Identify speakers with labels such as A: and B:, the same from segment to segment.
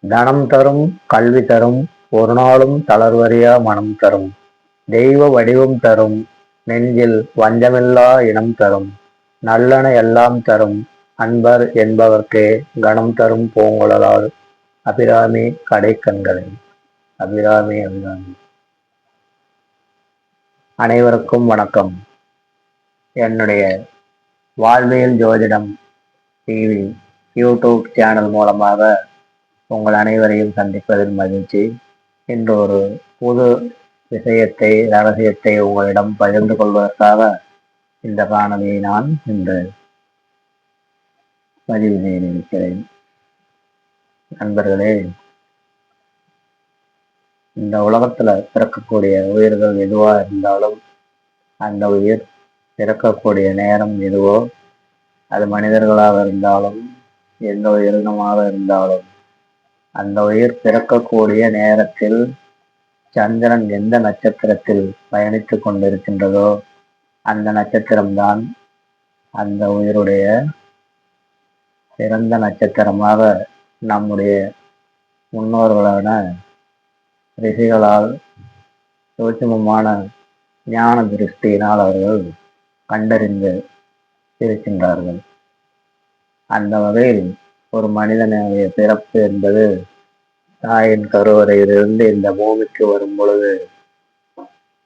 A: தனம் தரும் கல்வி தரும் ஒரு நாளும் தளர்வறியா மனம் தரும் தெய்வ வடிவம் தரும் நெஞ்சில் வஞ்சமில்லா இனம் தரும் நல்லன எல்லாம் தரும் அன்பர் என்பவர்க்கே கணம் தரும் பூங்குழலால் அபிராமி கடைக்கண்களை அபிராமி. அனைவருக்கும் வணக்கம். என்னுடைய வாழ்வியல் ஜோதிடம் டிவி யூடியூப் சேனல் மூலமாக உங்கள் அனைவரையும் சந்திப்பதில் மகிழ்ச்சி. இன்று ஒரு புது விஷயத்தை ரகசியத்தை உங்களிடம் பகிர்ந்து கொள்வதற்காக இந்த காணொலியை நான் இன்று பதிவு செய்திருக்கிறேன். நண்பர்களே, இந்த உலகத்துல பிறக்கக்கூடிய உயிர்கள் எதுவா இருந்தாலும் அந்த உயிர் பிறக்கக்கூடிய நேரம் எதுவோ, அது மனிதர்களாக இருந்தாலும் எந்த உயிரினமாக இருந்தாலும், அந்த உயிர் பிறக்கக்கூடிய நேரத்தில் சந்திரன் எந்த நட்சத்திரத்தில் பயணித்துக் கொண்டிருக்கின்றதோ அந்த நட்சத்திரம்தான் அந்த உயிருடைய பிறந்த நட்சத்திரமாக நம்முடைய முன்னோர்களான ரிஷிகளால் சூட்சுமமான ஞான திருஷ்டியினால் அவர்கள் கண்டறிந்து இருக்கின்றார்கள். அந்த வகையில் ஒரு மனிதனுடைய பிறப்பு என்பது தாயின் கருவறையிலிருந்து இந்த பூமிக்கு வரும் பொழுது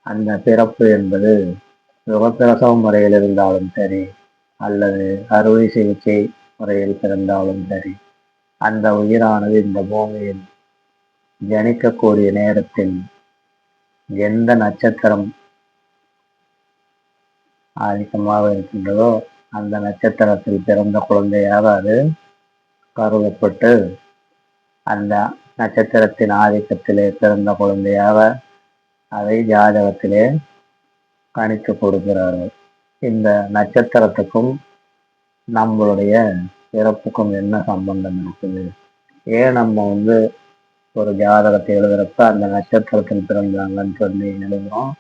A: அந்த பிறப்பு என்பது சுகப்பிரசவ முறையில் இருந்தாலும் சரி அல்லது அறுவை சிகிச்சை முறையில் பிறந்தாலும் சரி, அந்த உயிரானது இந்த பூமியில் ஜனிக்கக்கூடிய நேரத்தில் எந்த நட்சத்திரம் ஆதிக்கமாக இருக்கின்றதோ அந்த நட்சத்திரத்தில் பிறந்த குழந்தையாக அது கருதப்பட்டு அந்த நட்சத்திரத்தின் ஆதிக்கத்திலே பிறந்த குழந்தையாக அதை ஜாதகத்திலே கணித்து கொடுக்கிறார்கள். இந்த நட்சத்திரத்துக்கும் நம்மளுடைய பிறப்புக்கும் என்ன சம்பந்தம் இருக்குது? ஏன் நம்ம ஒரு ஜாதகத்தை எழுதுறப்ப அந்த நட்சத்திரத்தில் பிறந்தாங்கன்னு சொல்லி எழுதுறோம்?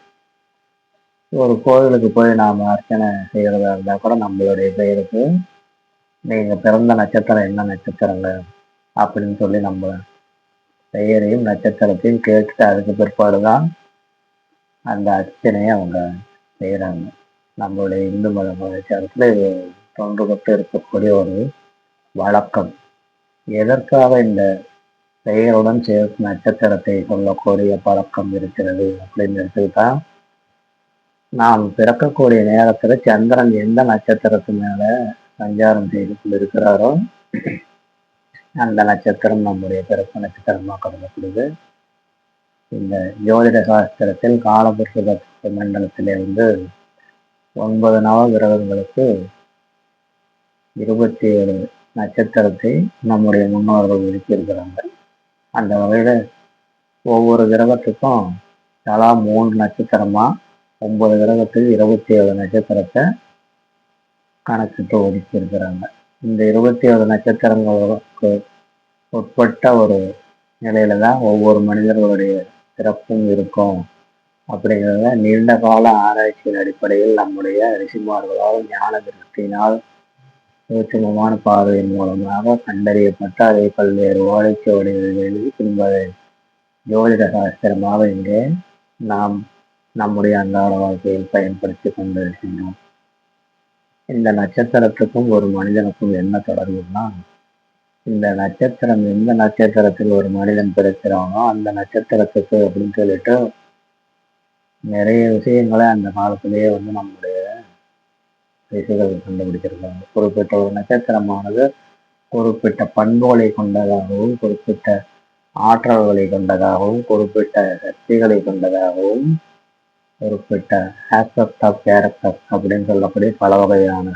A: ஒரு கோவிலுக்கு போய் நாம் அர்ச்சனை செய்கிறதா இருந்தால் கூட நம்மளுடைய பெயருக்கு நீங்கள் பிறந்த நட்சத்திரம் என்ன நட்சத்திரங்க அப்படின்னு சொல்லி நம்ம பெயரையும் நட்சத்திரத்தையும் கேட்டுட்டு அதுக்கு பிற்பாடு தான் அந்த அர்ச்சனையை அவங்க செய்கிறாங்க. நம்மளுடைய இந்து மத கலாச்சாரத்தில் இது தொன்றுபட்டு இருக்கக்கூடிய ஒரு வழக்கம். எதற்காக இந்த பெயருடன் சேர்த்து நட்சத்திரத்தை சொல்லக்கூடிய பழக்கம் இருக்கிறது அப்படிங்கிறது தான், நாம் பிறக்கக்கூடிய நேரத்துல சந்திரன் எந்த நட்சத்திரத்து மேல சஞ்சாரம் செய்து கொண்டிருக்கிறாரோ அந்த நட்சத்திரம் நம்முடைய பிறப்பு நட்சத்திரமா கருதப்படுது. இந்த ஜோதிட சாஸ்திரத்தில் காலபுருஷ மண்டலத்திலே 9 நவ கிரகங்களுக்கு 27 நட்சத்திரத்தை நம்முடைய முன்னோர்கள் ஒதுக்கியிருக்கிறாங்க. அந்த வகையில ஒவ்வொரு கிரகத்துக்கும் தலா 3 நட்சத்திரமா 9 கிரகத்துக்கு 27 நட்சத்திரத்தை கணக்கிட்டு ஒதுக்கி இருக்கிறாங்க. இந்த 27 நட்சத்திரங்களுக்கு உட்பட்ட ஒரு நிலையில தான் ஒவ்வொரு மனிதர்களுடைய சிறப்பும் இருக்கும் அப்படிங்கிறத நீண்ட கால ஆராய்ச்சியின் அடிப்படையில் நம்முடைய ரிஷிமார்களால் ஞான திருஷ்டியினால் சூட்சுமமான பார்வையின் மூலமாக கண்டறியப்பட்டு அதை பல்வேறு ஓலைச்சுவடிகளில் எழுதி பின்பு ஜோதிட சாஸ்திரமாக இங்கே நாம் நம்முடைய அன்றாட வாழ்க்கையில் பயன்படுத்தி கொண்டிருக்கின்றோம். இந்த நட்சத்திரத்துக்கும் ஒரு மனிதனுக்கும் என்ன தொடர்புன்னா, இந்த நட்சத்திரம் எந்த நட்சத்திரத்தில் ஒரு மனிதன் பிறக்கிறானோ அந்த நட்சத்திரத்துக்கு அப்படின்னு சொல்லிட்டு நிறைய விஷயங்களை அந்த காலத்திலேயே நம்முடைய ரிஷிகள் கண்டுபிடிச்சிருக்காங்க. குறிப்பிட்ட ஒரு நட்சத்திரமானது குறிப்பிட்ட பண்புகளை கொண்டதாகவும் குறிப்பிட்ட ஆற்றல்களை கொண்டதாகவும் குறிப்பிட்ட சக்திகளை கொண்டதாகவும் குறிப்பிட்ட ஆஸ்பெக்ட் ஆஃப் கேரக்டர் அப்படின்னு சொல்லக்கூடிய பல வகையான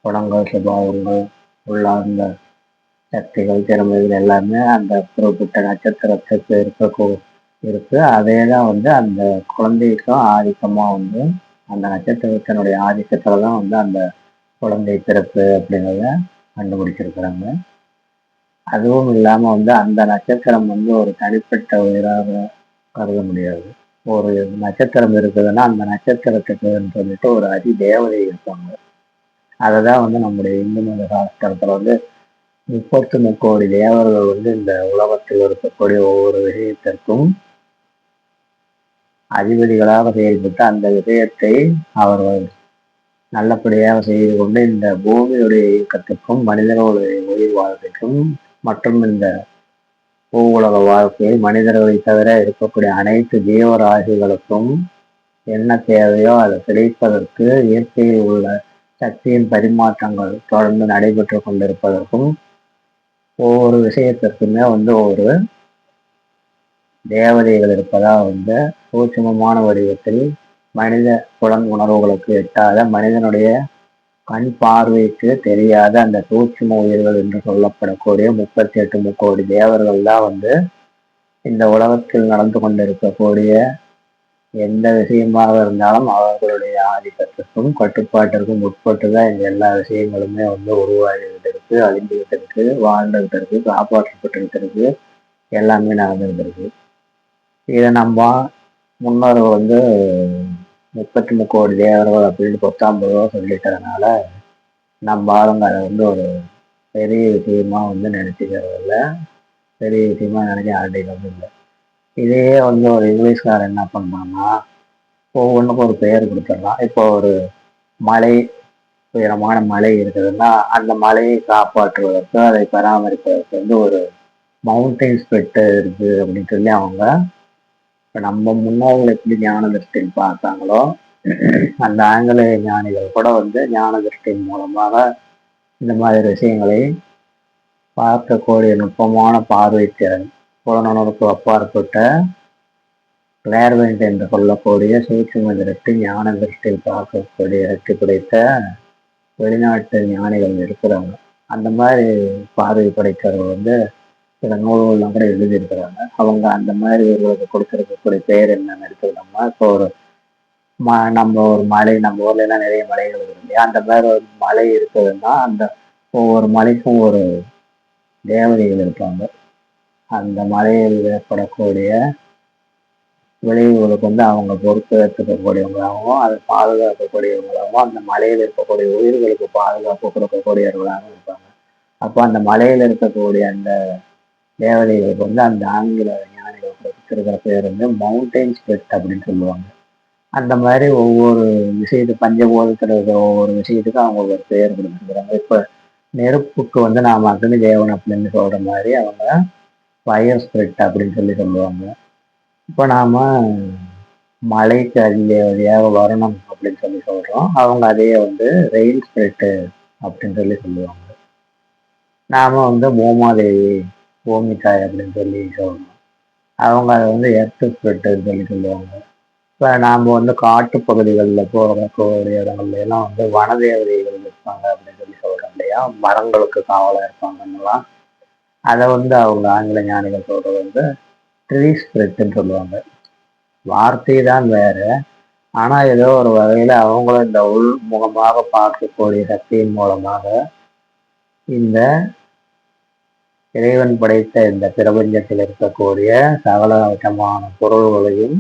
A: குணங்கள் சுபாவங்கள் உள்ளார்ந்த சக்திகள் திறமைகள் எல்லாமே அந்த குறிப்பிட்ட நட்சத்திரத்துக்கு இருக்கு. அதே தான் அந்த குழந்தைக்கும் ஆதிக்கமா அந்த நட்சத்திரத்தினுடைய ஆதிக்கத்துல தான் அந்த குழந்தை பிறப்பு அப்படிங்கிறத கண்டுபிடிச்சிருக்கிறாங்க. அதுவும் இல்லாம அந்த நட்சத்திரம் ஒரு தனிப்பட்ட உயிராக கருத முடியாது. ஒரு நட்சத்திரம் இருக்குதுன்னா அந்த நட்சத்திரத்துக்குன்னு சொல்லிட்டு ஒரு தேவதை இருப்பாங்க. அதை தான் நம்முடைய இந்து மத சாஸ்திரத்துல 33 கோடி தேவர்கள் வந்து இந்த உலகத்தில் இருக்கக்கூடிய ஒவ்வொரு விஷயத்திற்கும் அதிபதிகளாக செயல்பட்டு அந்த விஷயத்தை அவர்கள் நல்லபடியாக செய்து கொண்டு இந்த பூமியுடைய இயக்கத்துக்கும் மனிதர்களுடைய உயிர் வாழ்க்கைக்கும் மற்றும் இந்த பூ உலக வாழ்க்கையில் மனிதர்களை தவிர இருக்கக்கூடிய அனைத்து ஜீவராசிகளுக்கும் என்ன தேவையோ அதை கிடைப்பதற்கு இயற்கையில் உள்ள சக்தியின் பரிமாற்றங்கள் தொடர்ந்து நடைபெற்று கொண்டிருப்பதற்கும் ஒவ்வொரு விஷயத்திற்குமே வந்து ஒரு தேவதைகள் இருப்பதா வந்து சூட்சுமமான வடிவத்தில் மனித புலன் உணர்வுகளுக்கு எட்டாத மனிதனுடைய கண் பார்வைக்கு தெரியாத அந்த சூட்சும உயிர்கள் என்று சொல்லப்படக்கூடிய 38 முக்கோடி தேவர்கள் தான் வந்து இந்த உலகத்தில் நடந்து கொண்டிருக்கக்கூடிய எந்த விஷயமாக இருந்தாலும் அவர்களுடைய ஆதிக்கத்திற்கும் கட்டுப்பாட்டிற்கும் உட்பட்டு தான் இந்த எல்லா விஷயங்களுமே வந்து உருவாகிவிட்டிருக்கு, அழிந்துவிட்டிருக்கு, வாழ்ந்துகிட்டு காப்பாற்றப்பட்டிருக்கு, எல்லாமே நடந்துகிட்டு. இதை நம்ம முன்னோர்கள் வந்து 33 கோடி தேவர்கள் அப்படின்னு 10 ரூபா சொல்லிட்டதுனால நம்ம ஆளுங்க அதை வந்து ஒரு பெரிய விஷயமா வந்து நினைச்சுக்கிறது இல்லை, பெரிய விஷயமா நினைக்க ஆரம்பிக்கிறது இல்லை. இதையே வந்து ஒரு இங்கிலீஷ்காரன் என்ன பண்ணான்னா ஒவ்வொன்றுக்கும் ஒரு பெயர் கொடுத்துடலாம். இப்போ ஒரு மலை, உயரமான மலை இருக்குதுன்னா அந்த மலையை காப்பாற்றுவதற்கு அதை பராமரிப்பதற்கு வந்து ஒரு மவுண்டெயின்ஸ் பெட்டு இருக்கு அப்படின்னு சொல்லி அவங்க இப்போ நம்ம முன்னோர்கள் எப்படி ஞான திருஷ்டின்னு பார்த்தாங்களோ அந்த ஆங்கிலேய ஞானிகள் கூட வந்து ஞான திருஷ்டியின் மூலமாக இந்த மாதிரி விஷயங்களை பார்க்கக்கூடிய நுட்பமான பார்வை திறன், புலனுணர்வுக்கு அப்பாற்பட்ட கிளேர்வெண்ட் என்று சொல்லக்கூடிய சூட்சும திருஷ்டி, ஞான திருஷ்டியில் பார்க்கக்கூடிய சக்தி படைத்த வெளிநாட்டு ஞானிகள் இருக்கிறாங்க. அந்த மாதிரி பார்வை படைத்தவர்கள் வந்து சில நூல்கள்லாம் கூட எழுதியிருக்கிறாங்க. அவங்க அந்த மாதிரி இவர்களுக்கு கொடுத்துருக்கக்கூடிய பெயர் என்னன்னு எடுத்துக்கிட்டோம்னா, இப்போ ஒரு நம்ம ஒரு மலை, நம்ம ஊர்ல எல்லாம் நிறைய மலைகள் இருக்கு இல்லையா, அந்த மாதிரி ஒரு மலை இருக்குதுன்னா அந்த ஒவ்வொரு மலைக்கும் ஒரு தேவதைகள் இருப்பாங்க. அந்த மலையில் ஏற்படக்கூடிய விளைவுகளுக்கு வந்து அவங்க பொறுப்பு எடுத்துக்கக்கூடியவங்களாகவும் அதை பாதுகாக்கக்கூடியவங்களாகவும் அந்த மலையில் இருக்கக்கூடிய உயிர்களுக்கு பாதுகாப்பு கொடுக்கக்கூடியவர்களாகவும் இருப்பாங்க. அப்போ அந்த மலையில் இருக்கக்கூடிய அந்த தேவதைகளுக்கு வந்து அந்த ஆங்கில ஞானிகள் கொடுத்துருக்கிற பேர் வந்து மவுண்டெயின் ஸ்பிரிட் அப்படின்னு சொல்லுவாங்க. அந்த மாதிரி ஒவ்வொரு விஷயத்துக்கு பஞ்சபோதத்தில் இருக்கிற ஒவ்வொரு விஷயத்துக்கும் அவங்க ஒரு பேர் கொடுத்துருக்குறாங்க. இப்போ நெருப்புக்கு வந்து நாம் அக்னி தேவன் அப்படின்னு சொல்ற மாதிரி அவங்க ஃபயர் ஸ்பிரிட் அப்படின்னு சொல்லி சொல்லுவாங்க. இப்போ நாம மலைக்கு அதிதேவதையாக வருணம் அப்படின்னு சொல்லி சொல்றோம், அவங்க அதையே வந்து ரெயின் ஸ்பிரிட் அப்படின்னு சொல்லி சொல்லுவாங்க. நாம வந்து பூமாதேவி, பூமித்தாய் அப்படின்னு சொல்லி சொல்றோம், அவங்க அதை வந்து எர்த் ஸ்பிரிட்னு சொல்லி சொல்லுவாங்க. இப்போ நாம் வந்து காட்டு பகுதிகளில் போகக்கூடிய இடங்கள்ல எல்லாம் வந்து வனதேவதைகள் இருப்பாங்க அப்படின்னு சொல்லி சொல்றோம் இல்லையா, மரங்களுக்கு காவலாக இருப்பாங்கன்னெல்லாம். அதை வந்து அவங்க ஆங்கில ஞானிகள் சொல்றது வந்து ட்ரீ ஸ்பிரிட்னு சொல்லுவாங்க. வார்த்தை தான் வேற, ஆனா ஏதோ ஒரு வகையில அவங்களும் இந்த உள்முகமாக பார்க்கக்கூடிய சக்தியின் மூலமாக இந்த இறைவன் படைத்த இந்த பிரபஞ்சத்தில் இருக்கக்கூடிய சகல விதமான பொருள்களையும்,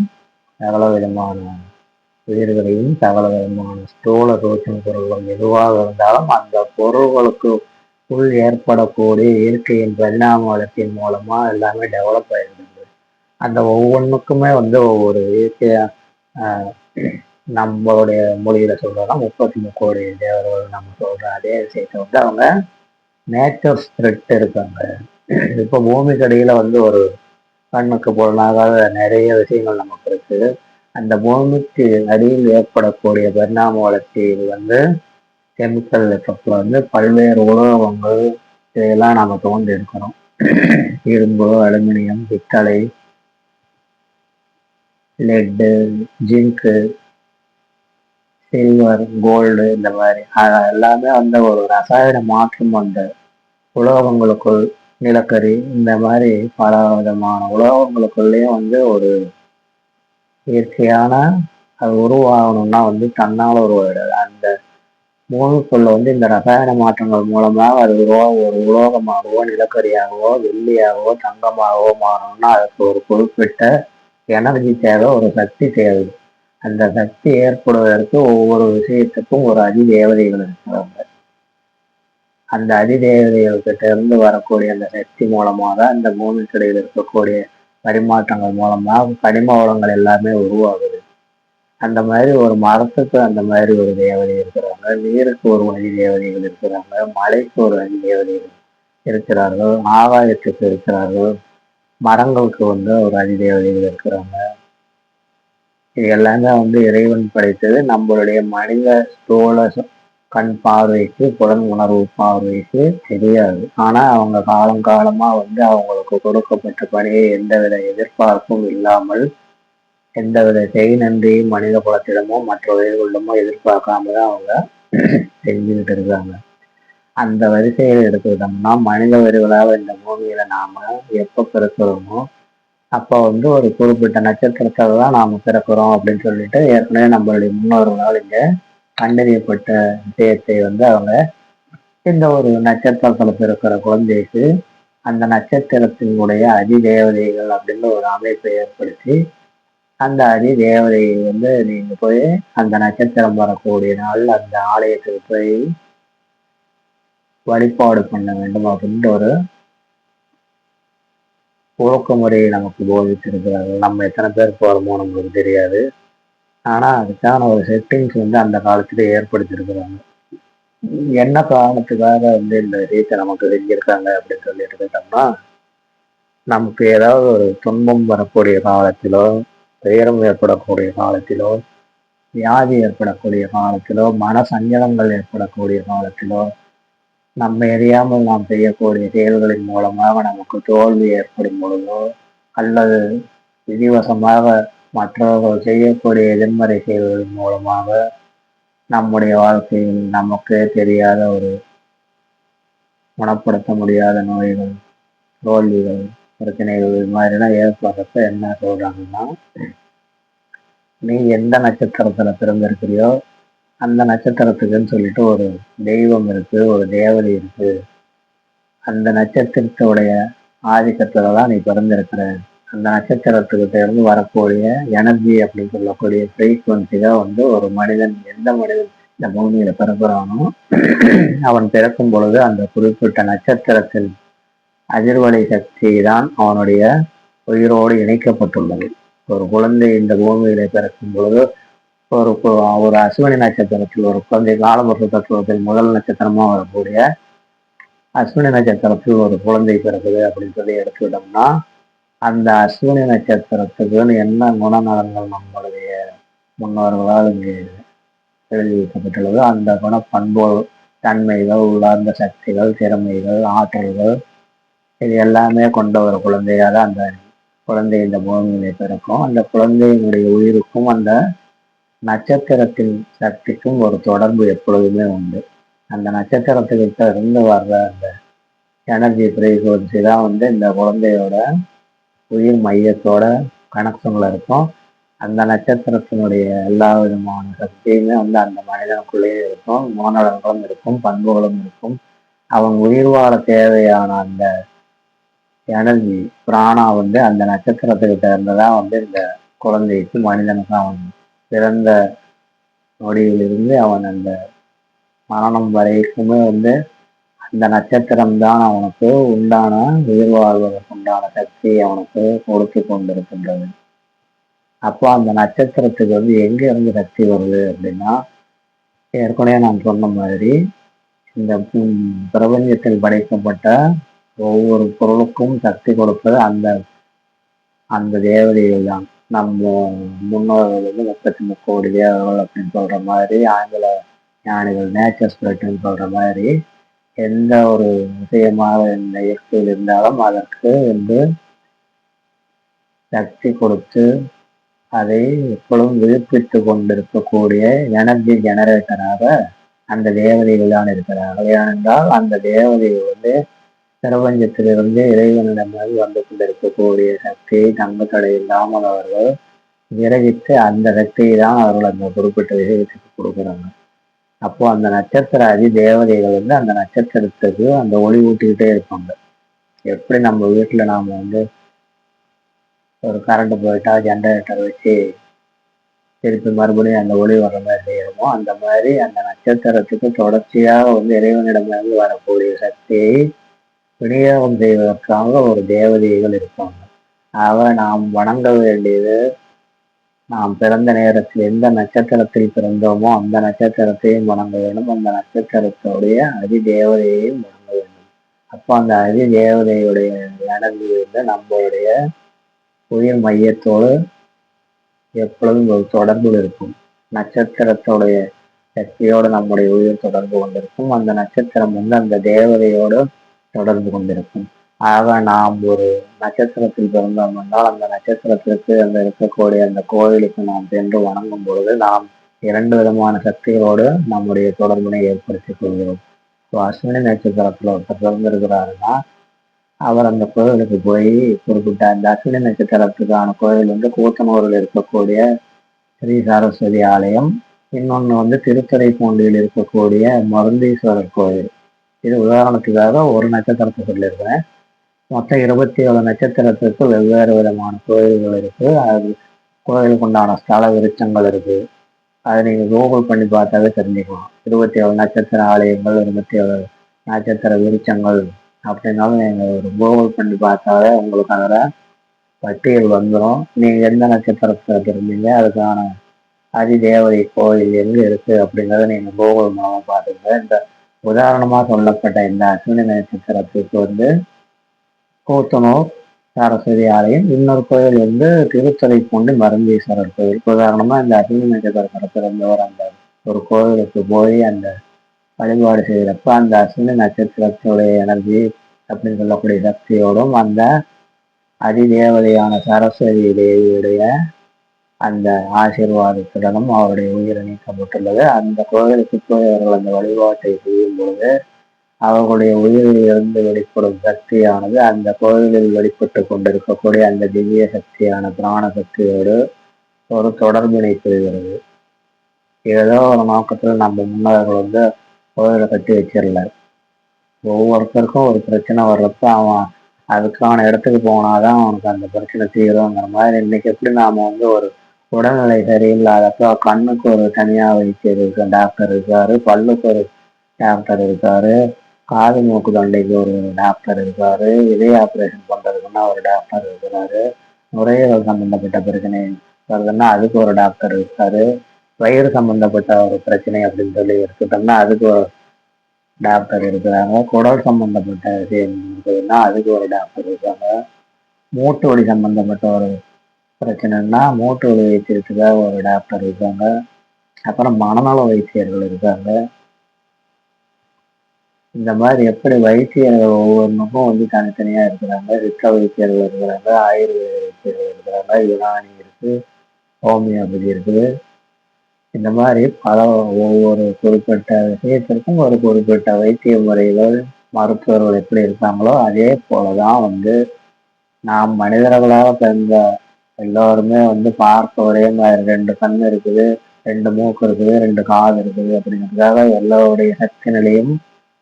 A: சகல விதமான உயிர்களையும், சகல விதமான ஸ்தூல சூட்சும பொருள்கள் எதுவாக இருந்தாலும் அந்த பொருள்களுக்கு உள் ஏற்படக்கூடிய இயற்கையின் பரிணாம வளர்ச்சியின் மூலமா எல்லாமே டெவலப் ஆயிருந்தது. அந்த ஒவ்வொன்றுக்குமே வந்து ஒவ்வொரு இயற்கையா நம்மளுடைய மொழியில சொல்றோம்னா 33 கோடி தேவர்கள் நம்ம சொல்ற அதே விஷயத்த வந்து அவங்க நேச்சர் ஸ்பிரிட் இருக்காங்க. இப்போ பூமிக்கு அடியில வந்து ஒரு கண்ணுக்கு புலனாகாத நிறைய விஷயங்கள் நமக்கு இருக்கு. அந்த பூமிக்கு அடியில் ஏற்படக்கூடிய பரிணாம வளர்ச்சியில் வந்து கெமிக்கல் எஃபெக்ட்ல வந்து பல்வேறு உலோகங்கள் இதையெல்லாம் நாம தோண்டி எடுக்கிறோம். இரும்பு, அலுமினியம், பித்தளை, லெட்டு, ஜிங்கு, சில்வர், கோல்டு, இந்த மாதிரி எல்லாமே வந்து ஒரு ரசாயன மாற்றம் அந்த உலோகங்களுக்குள், நிலக்கரி, இந்த மாதிரி பல விதமான உலோகங்களுக்குள்ளேயும் வந்து ஒரு இயற்கையான அது உருவாகணும்னா வந்து தன்னால் உருவாயிடாது. அந்த பூமிக்குள்ள வந்து இந்த ரசாயன மாற்றங்கள் மூலமாக அது ஒரு உலோகமாகவோ, நிலக்கரியாகவோ, வெள்ளியாகவோ, தங்கமாகவோ மாறணும்னா அதுக்கு ஒரு குறிப்பிட்ட எனர்ஜி தேவை, ஒரு சக்தி தேவை. அந்த சக்தி ஏற்படுவதற்கு ஒவ்வொரு விஷயத்துக்கும் ஒரு அதிதேவதைகள் இருக்கிறாங்க. அந்த அதிதேவதைகள்கிட்ட இருந்து வரக்கூடிய அந்த சக்தி மூலமாக தான் இந்த பூமிக்கடியில் இருக்கக்கூடிய பரிமாற்றங்கள் மூலமா கனிம வளங்கள் எல்லாமே உருவாகுது. அந்த மாதிரி ஒரு மரத்துக்கு அந்த மாதிரி ஒரு தேவதை இருக்கிறாங்க, நீருக்கு ஒரு அதிதேவதைகள் இருக்கிறாங்க, மலைக்கு ஒரு அதிதேவதைகள் இருக்கிறார்கள், ஆகாயத்துக்கு இருக்கிறார்கள், மரங்களுக்கு ஒரு அதிதேவதைகள் இருக்கிறாங்க. இது எல்லாமே இறைவன் படைத்தது. நம்மளுடைய மனித ஸ்தூல கண் பார்வைக்கு, புலன் உணர்வு பார்வைக்கு தெரியாது. ஆனா அவங்க காலங்காலமா அவங்களுக்கு கொடுக்கப்பட்ட பணியை எந்தவித எதிர்பார்ப்பும் இல்லாமல், எந்தவித செய் நன்றியும் மனித குலத்திடமோ மற்ற உயிர்களிடமோ எதிர்பார்க்காம தான் அவங்க செஞ்சுக்கிட்டு இருக்காங்க. அந்த வரிசையில் எடுத்துக்கிட்டோம்னா, மனித உயிர்களாக இந்த பூமியில நாம எப்ப பிறக்கிறோமோ அப்ப ஒரு குறிப்பிட்ட நட்சத்திரத்தால் தான் நாம பிறக்கிறோம் அப்படின்னு சொல்லிட்டு ஏற்கனவே நம்மளுடைய முன்னோர்களால் இங்க கண்டறியப்பட்ட விஷயத்தை அவங்க இந்த ஒரு நட்சத்திரத்துல பிறக்கிற குழந்தைக்கு அந்த நட்சத்திரத்தினுடைய அதிதேவதைகள் அப்படின்னு ஒரு அமைப்பை ஏற்படுத்தி அந்த அதிதேவதையை நீங்க போய் அந்த நட்சத்திரம் வரக்கூடிய நாள் அந்த ஆலயத்துக்கு போய் வழிபாடு பண்ண வேண்டும் அப்படின்ற ஒரு ஒழுக்க முறையை நமக்கு போதித்திருக்கிறார்கள். நம்ம எத்தனை பேர் போறோமோ நம்மளுக்கு தெரியாது. ஆனா அதுக்கான ஒரு செட்டிங்ஸ் அந்த காலத்துல ஏற்படுத்தியிருக்கிறாங்க. என்ன காரணத்துக்காக இந்த ரீத்தை நமக்கு செஞ்சிருக்காங்க அப்படின்னு சொல்லிட்டு கேட்டோம்னா, நமக்கு ஏதாவது ஒரு துன்பம் வரக்கூடிய காலத்திலோ, துயரம் ஏற்படக்கூடிய காலத்திலோ, வியாதி ஏற்படக்கூடிய காலத்திலோ, மன சஞ்சலங்கள் ஏற்படக்கூடிய காலத்திலோ, நம்ம அறியாமல் நாம் செய்யக்கூடிய செயல்களின் மூலமாக நமக்கு தோல்வி ஏற்படும் பொழுதோ, அல்லது விதிவசமாக மற்றவர்கள் செய்யக்கூடிய எதிர்மறை செயல்களின் மூலமாக நம்முடைய வாழ்க்கையில் நமக்கே தெரியாத ஒரு குணப்படுத்த முடியாத நோய்கள், தோல்விகள், பிரச்சனைகள் இது மாதிரிலாம் ஏற்படுறப்ப என்ன சொல்றாங்கன்னா, நீ எந்த நட்சத்திரத்துல பிறந்திருக்கிறியோ அந்த நட்சத்திரத்துக்குன்னு சொல்லிட்டு ஒரு தெய்வம் இருக்கு, ஒரு தேவதை இருக்கு. அந்த நட்சத்திரத்துடைய ஆதிக்கத்துலதான் நீ பிறந்திருக்கிற. அந்த நட்சத்திரத்துக்கிட்ட இருந்து வரக்கூடிய எனர்ஜி அப்படின்னு சொல்லக்கூடிய ஃப்ரீக்குவன்சி தான் ஒரு மனிதன், எந்த மனிதன் இந்த பூமியில பிறக்கிறானோ அவன் பிறக்கும் பொழுது அந்த குறிப்பிட்ட நட்சத்திரத்தின் அதிர்வலை சக்தி தான் அவனுடைய உயிரோடு இணைக்கப்பட்டுள்ளது. ஒரு குழந்தை இந்த பூமியில பிறக்கும் பொழுது ஒரு அஸ்வினி நட்சத்திரத்தில் ஒரு குழந்தை, காலபுருஷ தத்துவத்தில் முதல் நட்சத்திரமா வரக்கூடிய அஸ்வினி நட்சத்திரத்தில் ஒரு குழந்தை பிறகுது அப்படின்னு சொல்லி எடுத்துக்கிட்டோம்னா, அந்த அஸ்வினி நட்சத்திரத்துக்குன்னு என்ன குணநலன்கள் நம்மளுடைய முன்னோர்களால் இங்கு எழுதி வைக்கப்பட்டுள்ளதோ அந்த குண பண்பு தன்மைகள், உள்ளார்ந்த சக்திகள், திறமைகள், ஆற்றல்கள் இது எல்லாமே கொண்ட ஒரு குழந்தையாக தான் அந்த குழந்தை இந்த பூமியிலே பிறக்கும். அந்த குழந்தையினுடைய உயிருக்கும் அந்த நட்சத்திரத்தின் சக்திக்கும் ஒரு தொடர்பு எப்பொழுதுமே உண்டு. அந்த நட்சத்திரத்துக்கிட்ட இருந்து வர்ற அந்த எனர்ஜி ஃப்ரீக்குவன்சி தான் இந்த குழந்தையோட உயிர் மையத்தோட கனெக்ஷன்ல இருக்கும். அந்த நட்சத்திரத்தினுடைய எல்லா விதமான சக்தியுமே அந்த மனிதனுக்குள்ளேயே இருக்கும். குணநலன்களும் இருக்கும், பண்புகளும் இருக்கும். அவன் உயிர் வாழ தேவையான அந்த எனர்ஜி பிராணா அந்த நட்சத்திரத்துக்கிட்ட இருந்துதான் இந்த குழந்தைக்கு, மனிதனுக்கு அவன் பிறந்த நொடியிலிருந்து அவன் அந்த மரணம் வரைக்குமே அந்த நட்சத்திரம் தான் அவனுக்கு உண்டான உயிர் வாழ்வதற்கு உண்டான சக்தியை அவனுக்கு கொடுத்து கொண்டிருக்கின்றது. அப்போ அந்த நட்சத்திரத்துக்கு எங்க இருந்து சக்தி வருது அப்படின்னா, ஏற்கனவே நான் சொன்ன மாதிரி இந்த பிரபஞ்சத்தில் படைக்கப்பட்ட ஒவ்வொரு பொருளுக்கும் சக்தி கொடுப்பது அந்த அந்த தேவதைகள் தான். நம்ம முன்னோர்கள் 33 கோடி தேவர்கள் அப்படின்னு சொல்ற மாதிரி, ஆங்கில ஞானிகள் நேச்சர் ஸ்பிரிட்னு சொல்ற மாதிரி, எந்த ஒரு விஷயமாக இந்த இயற்கையில் இருந்தாலும் அதற்கு சக்தி கொடுத்து அதை எப்பொழுதும் விழிப்பித்து கொண்டிருக்கக்கூடிய எனர்ஜி ஜெனரேட்டராக அந்த தேவதைகள் தான் இருக்கிறார்கள். ஏனென்றால் அந்த தேவதைகள் பிரபஞ்சத்திலிருந்து இறைவனிடமிருந்து வந்து கொண்டிருக்கக்கூடிய சக்தியை தங்கத்தடை இல்லாமல் அவர்கள் விரகித்து அந்த சக்தியை தான் அவர்கள் அந்த குறிப்பிட்ட விஷயத்துக்கு கொடுக்குறாங்க. அப்போ அந்த நட்சத்திர தேவதைகள் அந்த நட்சத்திரத்துக்கு அந்த ஒளி ஊட்டிக்கிட்டே இருப்பாங்க. எப்படி நம்ம வீட்டுல நாம ஒரு கரண்ட் போயிட்டா ஜெனரேட்டர் வச்சு திருப்பி மறுபடியும் அந்த ஒளி வர்ற மாதிரி செய்யணுமோ அந்த மாதிரி அந்த நட்சத்திரத்துக்கு தொடர்ச்சியாக இறைவனிடமிருந்து வரக்கூடிய சக்தியை விநியோகம் செய்வதற்காக ஒரு தேவதைகள் இருப்பாங்க. நாம் வணங்க வேண்டியது நாம் பிறந்த நேரத்தில் எந்த நட்சத்திரத்தில் பிறந்தோமோ அந்த நட்சத்திரத்தையும் வணங்க வேண்டும், அந்த நட்சத்திரத்துடைய அதிதேவதையையும் வணங்க வேண்டும். அப்போ அந்த அதிதேவதையுடைய எனர்ஜி நம்மளுடைய உயிர் மையத்தோடு எப்பொழுதும் ஒரு தொடர்பு இருக்கும். நட்சத்திரத்துடைய சக்தியோடு நம்முடைய உயிர் தொடர்பு கொண்டிருக்கும். அந்த நட்சத்திரம் அந்த தேவதையோடு தொடர்பு கொண்டிருக்கும். ஆக நாம் ஒரு நட்சத்திரத்தில் பிறந்தோம் என்றால் அந்த நட்சத்திரத்திற்கு அந்த இருக்கக்கூடிய அந்த கோவிலுக்கு நாம் சென்று வணங்கும் பொழுது நாம் 2 விதமான சக்திகளோடு நம்முடைய தொடர்பினை ஏற்படுத்திக் கொள்கிறோம். அஸ்வினி நட்சத்திரத்துல ஒருத்தர் பிறந்திருக்கிறாருன்னா அவர் அந்த கோவிலுக்கு போய் குறிப்பிட்ட அந்த அஸ்வினி நட்சத்திரத்துக்கான கோவில் கூத்தனூரில் இருக்கக்கூடிய ஸ்ரீ சரஸ்வதி ஆலயம், இன்னொன்று திருத்துறைப்பூண்டியில் இருக்கக்கூடிய மருந்தீஸ்வரர் கோவில். இது உதாரணத்துக்காக ஒரு நட்சத்திரத்தை சொல்லியிருக்கிறேன். மொத்தம் 27 நட்சத்திரத்துக்கு வெவ்வேறு விதமான கோயில்கள் இருக்கு. அது கோயிலுக்கு உண்டான ஸ்தல விருட்சங்கள் இருக்கு. அதை நீங்க கூகுள் பண்ணி பார்த்தாவே தெரிஞ்சுக்கலாம். 27 நட்சத்திர ஆலயங்கள், 27 நட்சத்திர விருட்சங்கள் அப்படின்னாலும் நீங்க ஒரு கூகுள் பண்ணி பார்த்தாவே உங்களுக்கு அதில் பட்டியல் வந்துடும். நீங்க எந்த நட்சத்திரத்துல இருந்தீங்க, அதுக்கான அதிதேவதை கோயில் எங்க இருக்கு அப்படிங்கிறத நீங்க கூகுள் மூலமா பார்த்துங்க. இந்த உதாரணமா சொல்லப்பட்ட இந்த அஸ்வினி நட்சத்திரத்துக்கு கூத்தனூர் சரஸ்வதி ஆலயம், இன்னொரு கோயில் திருத்துறைப்பூண்டி மருந்தீஸ்வரர் கோயில். உதாரணமா இந்த அஸ்வினி நட்சத்திரத்துல பிறந்தவர் அந்த ஒரு கோவிலுக்கு போய் அந்த வழிபாடு செய்கிறப்ப அந்த அஸ்வினி நட்சத்திரத்துடைய எனர்ஜி அப்படின்னு சொல்லக்கூடிய சக்தியோடும் அந்த அதிதேவதையான சரஸ்வதி தேவியுடைய அந்த ஆசீர்வாதத்துடனும் அவருடைய உயிர் நீக்கப்பட்டுள்ளது. அந்த கோவிலுக்கு போய் அவர்கள் அந்த வழிபாட்டை செய்யும் பொழுது அவர்களுடைய உயிரில் இருந்து வெளிப்படும் சக்தியானது அந்த கோவிலில் வெளிப்பட்டு கொண்டிருக்கக்கூடிய அந்த திவ்ய சக்தியான பிராண சக்தியோடு ஒரு தொடர்பினை பெறுகிறது. ஏதோ ஒரு நோக்கத்தில் நம்ம முன்னோர்கள் கோவிலை கட்டி வச்சிடல. ஒவ்வொருத்தருக்கும் ஒரு பிரச்சனை வர்றப்ப அவன் அதுக்கான இடத்துக்கு போனாதான் அவனுக்கு அந்த பிரச்சனை தீருங்கிற மாதிரி இன்னைக்கு எப்படி நாம ஒரு உடல்நிலை சரியில்லாதப்ப கண்ணுக்கு ஒரு தனியா வைத்தியர் இருக்க டாக்டர் இருக்காரு, பல்லுக்கு ஒரு டாக்டர் இருக்காரு, காது மூக்கு தொண்டைக்கு ஒரு டாக்டர் இருக்காரு, இதய ஆப்ரேஷன் பண்றதுக்குன்னா ஒரு டாக்டர் இருக்கிறாரு, நுரையீரல் சம்பந்தப்பட்ட பிரச்சனை வருதுன்னா அதுக்கு ஒரு டாக்டர் இருக்காரு, வயிறு சம்பந்தப்பட்ட ஒரு பிரச்சனை அப்படின்னு சொல்லி எடுத்துட்டோம்னா அதுக்கு ஒரு டாக்டர் இருக்கிறாங்க, குடல் சம்பந்தப்பட்ட விஷயம் இருக்குதுன்னா அதுக்கு ஒரு டாக்டர் இருக்காங்க, மூட்டு வலி சம்பந்தப்பட்ட ஒரு பிரச்சனைன்னா மூட்டு வலி வைத்தியத்துக்காக ஒரு டாக்டர் இருக்காங்க, அப்புறம் மனநல வைத்தியர்கள் இருக்காங்க. இந்த மாதிரி எப்படி வைத்தியர்கள் ஒவ்வொன்றுக்கும் தனித்தனியா இருக்கிறாங்க. சித்த வைத்தியர்கள் இருக்கிறாங்க, ஆயுர்வேத வைத்தியர்கள் இருக்கிறாங்க, யுனானி இருக்கு, ஹோமியோபதி இருக்குது. இந்த மாதிரி பல ஒவ்வொரு குறிப்பிட்ட விஷயத்திற்கும் ஒரு குறிப்பிட்ட வைத்திய முறைகள் மருத்துவர்கள் எப்படி இருக்காங்களோ அதே போலதான் நாம் மனிதர்களாக பிறந்த எல்லோருமே பார்க்க ஒரே மாதிரி 2 கண் இருக்குது, 2 மூக்கு இருக்குது, 2 காது இருக்குது அப்படிங்கிறதுக்காக எல்லோருடைய சக்தி நிலையும்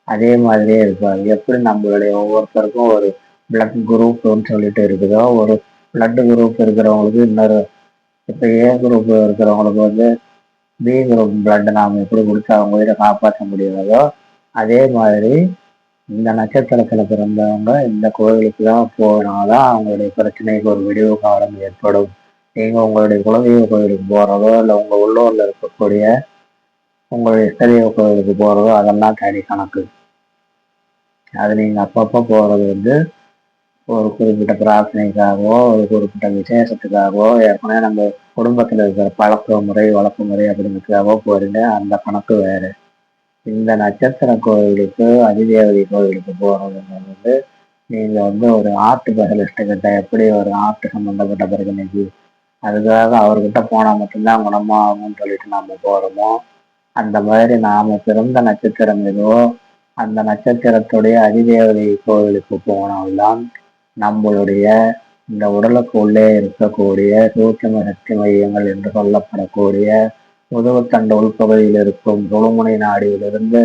A: அதே மாதிரியே இருக்காது. எப்படி நம்மளுடைய ஒவ்வொருத்தருக்கும் ஒரு பிளட் குரூப்னு சொல்லிட்டு இருக்குதோ, ஒரு பிளட் குரூப் இருக்கிறவங்களுக்கு இன்னொரு இப்போ ஏ குரூப் இருக்கிறவங்களுக்கு பி குரூப் பிளட் நாம் எப்படி கொடுத்து அவங்க உயிரை காப்பாற்ற முடியாதோ அதே மாதிரி இந்த நட்சத்திரத்துல பிறந்தவங்க இந்த கோவிலுக்கு தான் போனாதான் அவங்களுடைய பிரச்சனைக்கு ஒரு விடிவு காலம் ஏற்படும். நீங்க உங்களுடைய குலதெய்வ கோவிலுக்கு போறதோ இல்லை உங்க உள்ளூர்ல இருக்கக்கூடிய உங்களுடைய இஷ்டதெய்வ கோவிலுக்கு போறதோ அதெல்லாம் தனி கணக்கு. அது நீங்க அப்பப்போ போறது ஒரு குறிப்பிட்ட பிரார்த்தனைக்காகவோ ஒரு குறிப்பிட்ட விசேஷத்துக்காகவோ ஏற்கனவே நம்ம குடும்பத்துல இருக்கிற பழக்க முறை வழக்கு முறை அப்படிங்கிறதுக்காகவோ போறீங்க, அந்த கணக்கு வேறு. இந்த நட்சத்திர கோவிலுக்கு அதிதேவதை கோவிலுக்கு போறது நீங்க ஒரு ஆர்ட் ஸ்பெஷலிஸ்ட் கிட்ட எப்படி ஒரு ஆர்ட் சம்பந்தப்பட்ட பிரச்சனைக்கு அதுக்காக அவர்கிட்ட போனா மட்டும்தான் குணமாகும்னு சொல்லிட்டு நாம போறோமோ அந்த மாதிரி நாம பிறந்த நட்சத்திரம் எதுவோ அந்த நட்சத்திரத்துடைய அதிதேவதை கோவிலுக்கு போனால்தான் நம்மளுடைய இந்த உடலுக்கு உள்ளே இருக்கக்கூடிய சூட்சும சக்தி மையங்கள் என்று சொல்லப்படக்கூடிய முதுகுத்தண்டு உள்பகுதியில் இருக்கும் தொழுமுனை நாடியிலிருந்து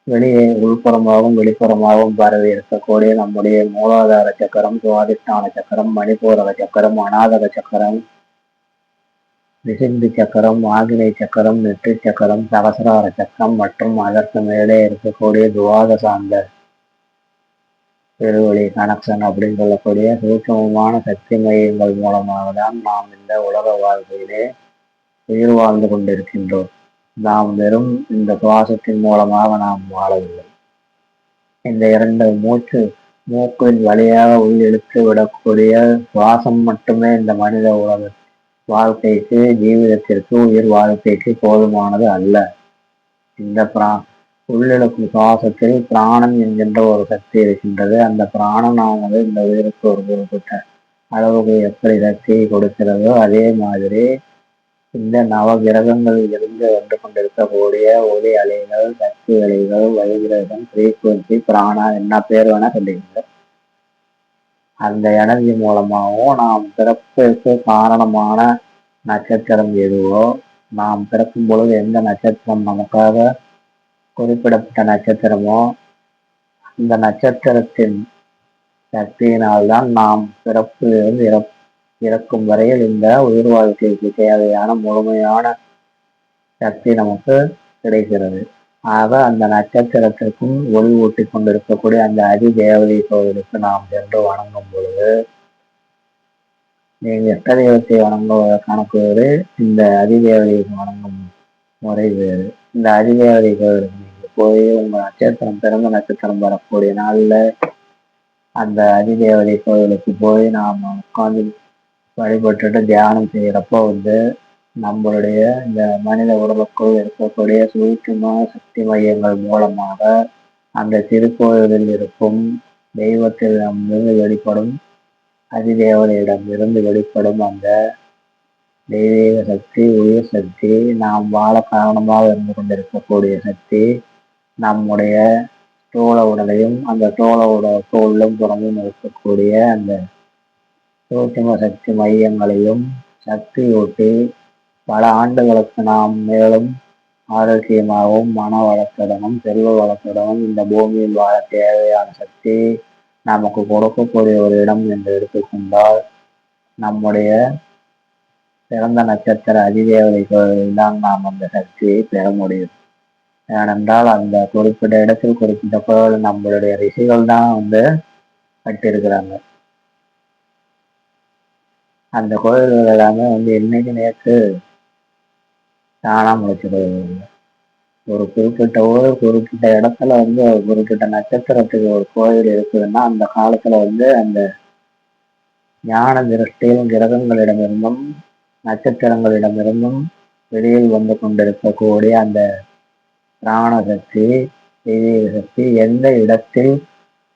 A: வெளியே உள்புறமாகவும் வெளிப்புறமாகவும் பரவி இருக்கக்கூடிய நம்முடைய மூலாதார சக்கரம், சுவாதிஷ்டான சக்கரம், மணிப்பூரக சக்கரம், அநாதக சக்கரம், விசுத்தி சக்கரம், ஆகினை சக்கரம், நெற்றி சக்கரம், சகசிரார சக்கரம் மற்றும் அதற்கு மேலே இருக்கக்கூடிய துவாதசாந்த பெருவழி கனெக்ஷன் அப்படின்னு சொல்லக்கூடிய சூட்சமமான சக்தி மையங்கள் மூலமாக தான் நாம் இந்த உலக வாழ்க்கையிலே உயிர் வாழ்ந்து கொண்டிருக்கின்றோம். நாம் வெறும் இந்த சுவாசத்தின் மூலமாக நாம் வாழவில்லை. இந்த இரண்டு மூக்கின் வழியாக உள்ளிழுத்து விடக்கூடிய சுவாசம் மட்டுமே இந்த மனித உலக வாழ்க்கைக்கு, ஜீவிதத்திற்கு, உயிர் வாழ்க்கைக்கு போதுமானது அல்ல. இந்த உள்ளிழுக்கும் சுவாசத்தில் பிராணன் என்கின்ற ஒரு சக்தி இருக்கின்றது. அந்த பிராணனானது இந்த உயிருக்கு ஒரு குறிப்பிட்ட அளவுக்கு எப்படி சக்தியை கொடுக்கிறதோ அதே மாதிரி இந்த நவகிரகங்களில் இருந்து வந்து கொண்டிருக்கக்கூடிய ஒளி அலைகள், சக்தி அலைகள், வைப்ரேஷன், ஃப்ரீக்குவன்சி, பிராணா என்ன பேர் வேணா சொல்லிக்கோங்க, அந்த எனர்ஜி மூலமாகவும் நாம் பிறப்பிற்கு காரணமான நட்சத்திரம் எதுவோ, நாம் பிறக்கும் பொழுது எந்த நட்சத்திரம் நமக்காக குறிப்பிடப்பட்ட நட்சத்திரமோ அந்த நட்சத்திரத்தின் சக்தியினால்தான் நாம் பிறப்பிலிருந்து இறக்கும் வரையில் இந்த உயிர் வாழ்க்கைக்கு தேவையான முழுமையான சக்தி நமக்கு கிடைக்கிறது. ஆக அந்த நட்சத்திரத்திற்கும் ஒளி ஊட்டி கொண்டிருக்கக்கூடிய அந்த அதிதேவதை கோவிலுக்கு நாம் சென்று வணங்கும் பொழுது, நீங்க எட்ட தெய்வத்தை கணக்கு வேறு, இந்த அதிதேவதையை வணங்கும் முறை வேறு. இந்த அதிதேவதை கோவிலுக்கு நீங்க போய் உங்க நட்சத்திரம், பிறந்த நட்சத்திரம் வரக்கூடிய நாளில் அந்த அதிதேவதை கோவிலுக்கு போய் நாம் உட்காந்து வழிபட்டுட்டு தியானம் செய்யறப்போ நம்மளுடைய இந்த மனித உடலுக்குள் இருக்கக்கூடிய சூட்சும சக்தி மையங்கள் மூலமாக அந்த திருக்கோயிலில் இருக்கும் தெய்வத்திடமிருந்து வெளிப்படும், அதிதேவதையிடமிருந்து வெளிப்படும் அந்த தெய்வீக சக்தி, உயிர் சக்தி, நாம் வாழ காரணமாக இருந்து கொண்டிருக்கக்கூடிய சக்தி, நம்முடைய தோள உடலையும் அந்த தோள உடலுக்கு உள்ளும் புறமும் இருக்கக்கூடிய அந்த சூட்சும சக்தி மையங்களையும் சக்தியூட்டி பல ஆண்டுகளுக்கு நாம் மேலும் ஆரோக்கியமாகவும், மன வளத்துடனும், செல்வ வளத்துடனும் இந்த பூமியில் வாழ தேவையான சக்தி நமக்கு கொடுக்கக்கூடிய ஒரு இடம் என்று எடுத்துக்கொண்டால் நம்முடைய பிறந்த நட்சத்திர அதிதேவதை கோவிலில் தான் நாம் அந்த சக்தியை பெற முடியும். ஏனென்றால் அந்த குறிப்பிட்ட இடத்தில் குறிப்பிட்ட கோவில் நம்மளுடைய ரிஷிகள் தான் கட்டியிருக்கிறாங்க. அந்த கோயில்கள் எல்லாமே இன்னைக்கு நேற்று தானா முளைச்சு கோயில்கள். ஒரு குறிப்பிட்ட ஊர், குறிப்பிட்ட இடத்துல ஒரு குறிப்பிட்ட நட்சத்திரத்துக்கு ஒரு கோயில் இருக்குதுன்னா அந்த காலத்துல அந்த ஞான திருஷ்டியில் கிரகங்களிடமிருந்தும் நட்சத்திரங்களிடமிருந்தும் வெளியில் வந்து கொண்டிருக்கக்கூடிய அந்த பிராண சக்தி, தெய்வீக சக்தி எந்த இடத்தில்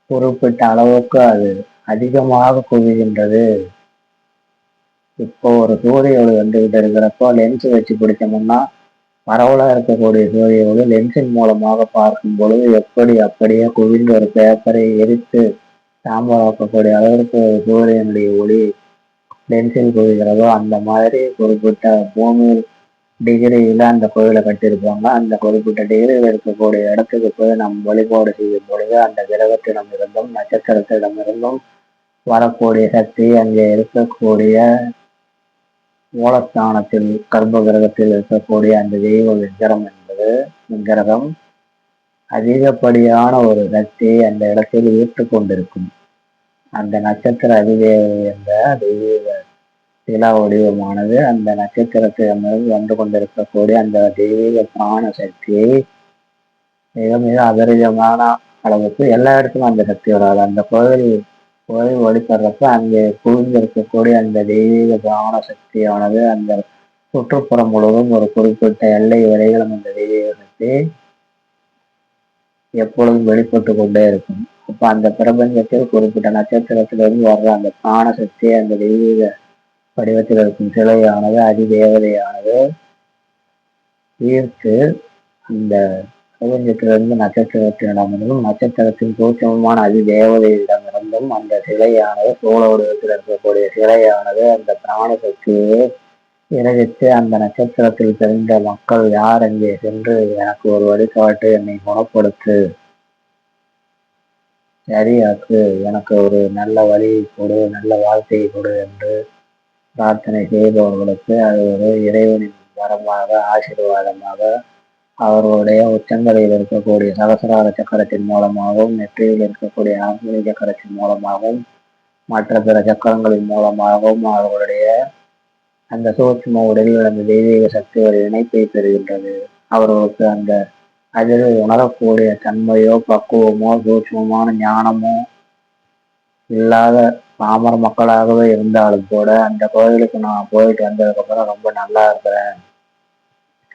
A: குறிப்பிட்ட அளவுக்கு அது அதிகமாக குவிகின்றது. இப்போ ஒரு சூரிய ஒளி வந்துகிட்டு இருக்கிறப்போ லென்ஸ் வச்சு பிடிச்சோம்னா பரவலா இருக்கக்கூடிய சூரிய ஒளி லென்ஸின் மூலமாக பார்க்கும் பொழுது எப்படி அப்படியே குவிந்து ஒரு பேப்பரை எரித்து சாம்பலாக்கக்கூடிய அளவிற்கு சூரியனுடைய ஒளி லென்ஸில் குவிகிறதோ அந்த மாதிரி குறிப்பிட்ட பூமியில் டிகிரியில அந்த கோயிலை கட்டியிருப்பாங்க. அந்த குறிப்பிட்ட டிகிரியில் இருக்கக்கூடிய இடத்துக்கு போய் நாம் வழிபாடு செய்யும் பொழுது அந்த கிரகத்திடமிருந்தும் நட்சத்திரத்திடமிருந்தும் வரக்கூடிய சக்தி, அங்கே இருக்கக்கூடிய மூலஸ்தானத்தில் கர்ப்ப கிரகத்தில் இருக்கக்கூடிய அந்த தெய்வ விக்கிரகம் அதிகப்படியான ஒரு சக்தியை அந்த இடத்தில் ஈர்த்து கொண்டிருக்கும். அந்த நட்சத்திர அதிதேவதை என்ற தெய்வீக சிலா வடிவமானது அந்த நட்சத்திரத்திடமிருந்து வந்து கொண்டிருக்கக்கூடிய அந்த தெய்வீக பிராண சக்தியை மிக மிக அபரிதமான அளவுக்கு எல்லா இடத்துக்கும் அந்த சக்தி வராது. அந்த கோயில் வழிபடுறப்ப அங்கே குவிந்திருக்கக்கூடிய அந்த தெய்வீக பிராண சக்தியானது அந்த சுற்றுப்புறம் முழுவதும் ஒரு குறிப்பிட்ட எல்லை வரைகளும் அந்த தெய்வீக சக்தி எப்பொழுதும் வெளிப்பட்டு கொண்டே இருக்கும். அப்ப அந்த பிரபஞ்சத்தில் குறிப்பிட்ட நட்சத்திரத்திலிருந்து வர்ற அந்த பிராண சக்தி, அந்த தெய்வீக வடிவத்தில் இருக்கும் சிலையானது, அதிதேவதையானது ஈர்த்து இந்த பிரபஞ்சத்திலிருந்து நட்சத்திரத்தினிடமிருந்தும் நட்சத்திரத்தின் சூட்சமமான அதிதேவதையிடமிருந்தும் அந்த சிலையானது, சோழ வடிவத்தில் இருக்கக்கூடிய சிலையானது அந்த பிராண சக்தியை இறகிட்டு அந்த நட்சத்திரத்தில் தெரிந்த மக்கள் யார் அங்கே சென்று எனக்கு ஒரு வழிகாட்டு, என்னை குணப்படுத்து, சரியாக்கு, எனக்கு ஒரு நல்ல வழியை கொடு, நல்ல வாழ்க்கையை கொடு என்று பிரார்த்தனை செய்பவர்களுக்கு அது ஒரு இறைவனின் வரமாக ஆசீர்வாதமாக அவர்களுடைய உச்சங்களில் இருக்கக்கூடிய சகசிரார சக்கரத்தின் மூலமாகவும் நெற்றியில் இருக்கக்கூடிய ஆங்கில சக்கரத்தின் மூலமாகவும் மற்ற பிற சக்கரங்களின் மூலமாகவும் அவர்களுடைய அந்த சூட்சும உடலில் அந்த தெய்வீக சக்தி ஒரு இணைப்பை பெறுகின்றது. அவர்களுக்கு அந்த அதில் உணரக்கூடிய தன்மையோ பக்குவமோ சூட்சுமமான ஞானமோ இல்லாத பாமர மக்களாகவே இருந்தாலும் கூட அந்த கோயிலுக்கு நான் போயிட்டு வந்ததுக்கப்புறம் ரொம்ப நல்லா இருக்கிறேன்,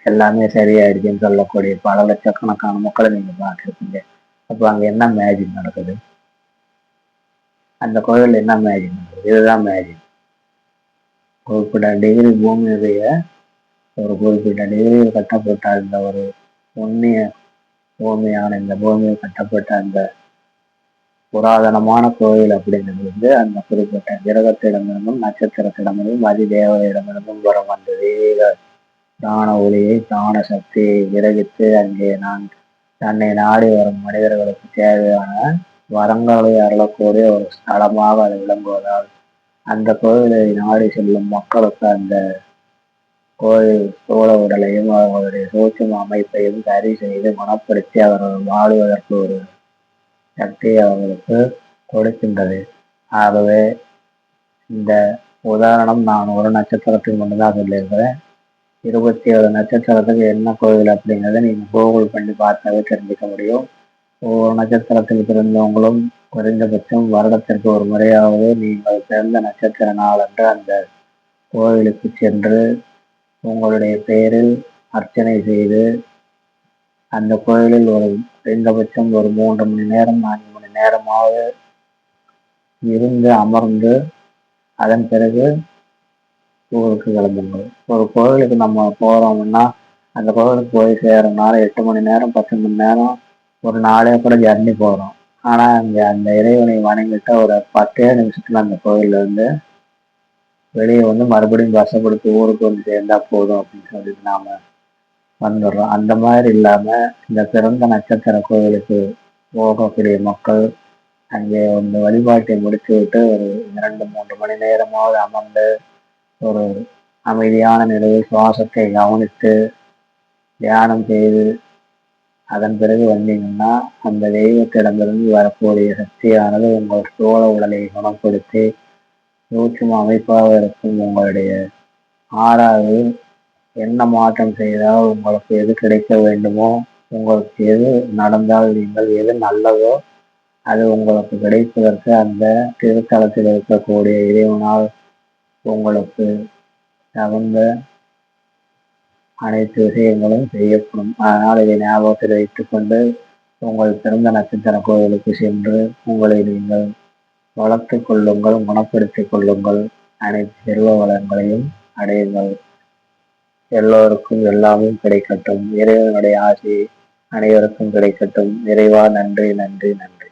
A: எல்லாமே சரியாயிடுச்சுன்னு சொல்லக்கூடிய பல லட்சக்கணக்கான மக்களை நீங்க பார்த்துருப்பீங்க. அப்போ அங்கே என்ன மேஜிக் நடக்குது? அந்த கோயில் என்ன மேஜிக் நடக்குது? இதுதான் மேஜிக். குறிப்பிட்ட டிகிரி பூமியுடைய ஒரு குறிப்பிட்ட டிகிரியில் கட்டப்பட்ட அந்த ஒரு உண்மைய பூமியான இந்த பூமியில் கட்டப்பட்ட அந்த புராதனமான கோயில் அப்படிங்கிறது அந்த குறிப்பிட்ட கிரகத்திடமிருந்தும் நட்சத்திரத்திடமிருந்தும் அதிதேவதையிடமிருந்தும் வரும் அந்த தெய்வீக தான ஒளியை தான சக்தியை விரகித்து அங்கே நான் தன்னை நாடி வரும் மனிதர்களுக்கு தேவையான வரங்களை அருளக்கூடிய ஒரு ஸ்தலமாக அது விளங்குவதால் அந்த கோயிலை நாடி செல்லும் மக்களுக்கு அந்த கோயில் சோழ உடலையும் அவர்களுடைய சூட்சும அமைப்பையும் சரி செய்து குணப்படுத்தி அவர்கள் வாழ்வதற்கு ஒரு சக்தியை அவர்களுக்கு கொடுக்கின்றது. ஆகவே இந்த உதாரணம் நான் ஒரு நட்சத்திரத்துக்கு மட்டும்தான் சொல்லியிருக்கிறேன். 27 நட்சத்திரத்துக்கு என்ன கோயில் அப்படிங்கிறத நீங்கள் கூகுள் பண்ணி பார்த்தாவே தெரிஞ்சுக்க முடியும். ஒவ்வொரு நட்சத்திரத்தில் பிறந்தவங்களும் குறைந்தபட்சம் வருடத்திற்கு ஒரு முறையாவது நீங்கள் பிறந்த நட்சத்திர நாளன்று அந்த கோவிலுக்கு சென்று உங்களுடைய பெயரில் அர்ச்சனை செய்து அந்த கோயிலில் ஒரு குறைந்தபட்சம் ஒரு 3 மணி நேரம் 4 மணி நேரமாவது இருந்து அமர்ந்து அதன் பிறகு ஊருக்கு கிளம்புங்கள். ஒரு கோவிலுக்கு நம்ம போறோம்னா அந்த கோவிலுக்கு போய் சேரனால 8 மணி நேரம் 10 மணி நேரம் ஒரு நாளே கூட ஜர்னி போகிறோம். ஆனால் அங்கே அந்த இறைவனை வணங்கிட்ட ஒரு 10 நிமிஷத்துல அந்த கோயில்ல இருந்து வெளியே வந்து மறுபடியும் வசப்படுத்தி ஊருக்கு வந்து சேர்ந்தா போதும் அப்படின்னு சொல்லிட்டு நாம வந்துடுறோம். அந்த மாதிரி இல்லாம இந்த பிறந்த நட்சத்திர கோயிலுக்கு போகக்கூடிய மக்கள் அங்கே வந்து வழிபாட்டை முடித்து விட்டு ஒரு 2-3 மணி நேரமாவது அமர்ந்து ஒரு அமைதியான நிலையில் சுவாசத்தை கவனித்து தியானம் செய்து அதன் பிறகு வந்தீங்கன்னா அந்த தெய்வத்திடமிருந்து வரக்கூடிய சக்தியானது உங்கள் சோழ உடலை குணப்படுத்தி சூட்சும அமைப்பாக இருக்கும் உங்களுடைய 6வது என்ன மாற்றம் செய்தால் உங்களுக்கு எது கிடைக்க வேண்டுமோ, உங்களுக்கு எது நடந்தால் நீங்கள் எது நல்லதோ அது உங்களுக்கு கிடைப்பதற்கு அந்த திருத்தலத்தில் இருக்கக்கூடிய இறைவனால் உங்களுக்கு தகுந்த அனைத்து விஷயங்களும் செய்யப்படும். அதனால் இதை ஞாபகத்தில் வைத்துக்கொண்டு உங்கள் பிறந்த நட்சத்திர கோயிலுக்கு சென்று உங்களை நீங்கள் வளர்த்து கொள்ளுங்கள், குணப்படுத்திக் கொள்ளுங்கள், அனைத்து செல்வ வளங்களையும் அடையுங்கள். எல்லோருக்கும் எல்லாமே கிடைக்கட்டும். இறைவனுடைய ஆசி அனைவருக்கும் கிடைக்கட்டும். இறைவா நன்றி நன்றி நன்றி.